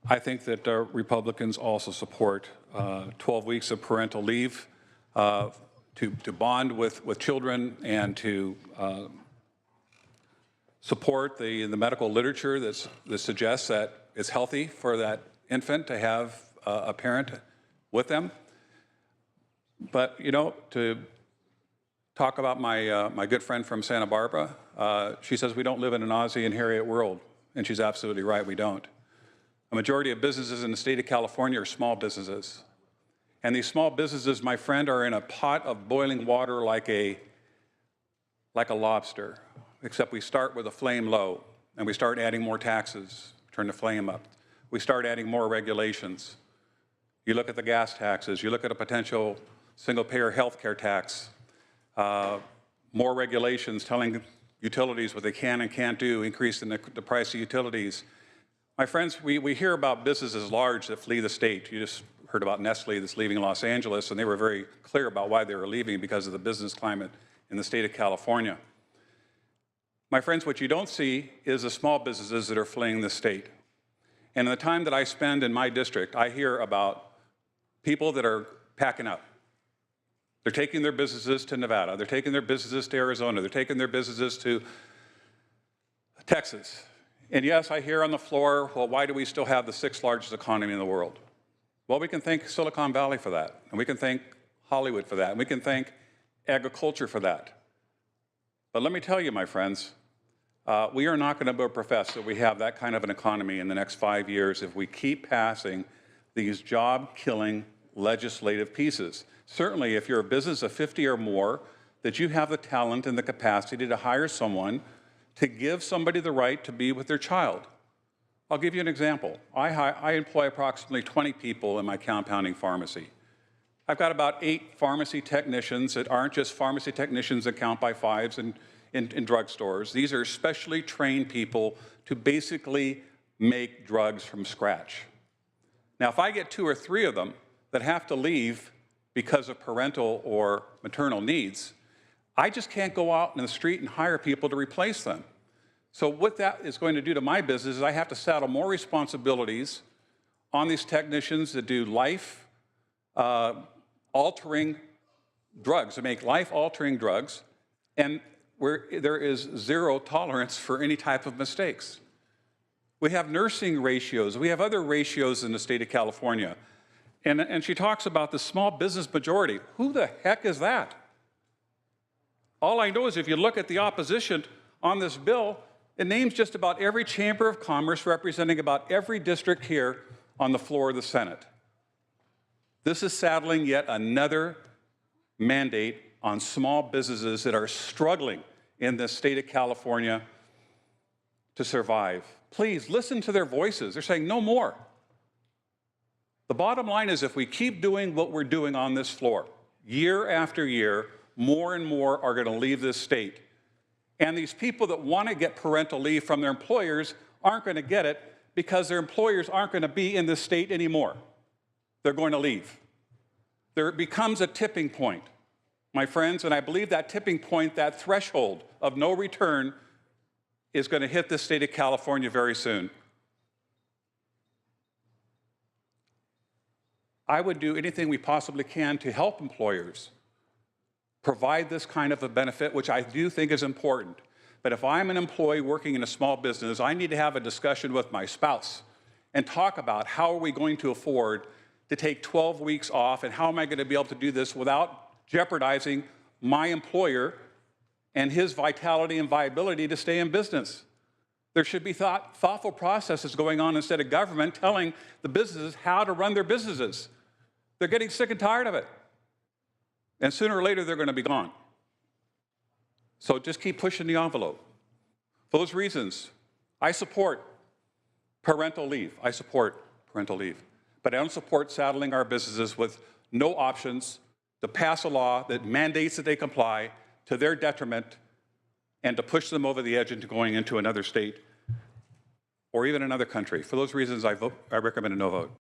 I think that Republicans also support 12 weeks of parental leave to bond with children and to support the medical literature that suggests that it's healthy for that infant to have a parent with them. But, you know, to talk about my good friend from Santa Barbara, she says we don't live in an Ozzie and Harriet world, and she's absolutely right, we don't. A majority of businesses in the state of California are small businesses. And these small businesses, my friend, are in a pot of boiling water like a lobster, except we start with a flame low, and we start adding more taxes, turn the flame up. We start adding more regulations. You look at the gas taxes, you look at a potential single-payer health care tax, more regulations telling utilities what they can and can't do, increasing the price of utilities. My friends, we hear about businesses large that flee the state. You just heard about Nestle that's leaving Los Angeles, and they were very clear about why they were leaving, because of the business climate in the state of California. My friends, what you don't see is the small businesses that are fleeing the state. And in the time that I spend in my district, I hear about people that are packing up. They're taking their businesses to Nevada. They're taking their businesses to Arizona. They're taking their businesses to Texas. And yes, I hear on the floor, well, why do we still have the 6th largest economy in the world? Well, we can thank Silicon Valley for that, and we can thank Hollywood for that, and we can thank agriculture for that. But let me tell you, my friends, we are not going to profess that we have that kind of an economy in the next 5 years if we keep passing these job-killing legislative pieces. Certainly, if you're a business of 50 or more, that you have the talent and the capacity to hire someone to give somebody the right to be with their child. I'll give you an example. I employ approximately 20 people in my compounding pharmacy. I've got about 8 pharmacy technicians that aren't just pharmacy technicians that count by fives in drugstores. These are specially trained people to basically make drugs from scratch. Now, if I get 2 or 3 of them that have to leave because of parental or maternal needs, I just can't go out in the street and hire people to replace them. So what that is going to do to my business is I have to saddle more responsibilities on these technicians that do life-altering drugs, to make life-altering drugs, and where there is zero tolerance for any type of mistakes. We have nursing ratios. We have other ratios in the state of California. And she talks about the small business majority. Who the heck is that? All I know is if you look at the opposition on this bill, it names just about every chamber of commerce representing about every district here on the floor of the Senate. This is saddling yet another mandate on small businesses that are struggling in the state of California to survive. Please listen to their voices. They're saying no more. The bottom line is if we keep doing what we're doing on this floor, year after year, more and more are going to leave this state. And these people that want to get parental leave from their employers aren't going to get it because their employers aren't going to be in this state anymore. They're going to leave. There becomes a tipping point, my friends, and I believe that tipping point, that threshold of no return, is going to hit the state of California very soon. I would do anything we possibly can to help employers provide this kind of a benefit, which I do think is important. But if I'm an employee working in a small business, I need to have a discussion with my spouse and talk about how are we going to afford to take 12 weeks off and how am I going to be able to do this without jeopardizing my employer and his vitality and viability to stay in business. There should be thoughtful processes going on instead of government telling the businesses how to run their businesses. They're getting sick and tired of it. And sooner or later, they're going to be gone. So just keep pushing the envelope. For those reasons, I support parental leave. I support parental leave. But I don't support saddling our businesses with no options to pass a law that mandates that they comply to their detriment and to push them over the edge into going into another state or even another country. For those reasons, I recommend a no vote.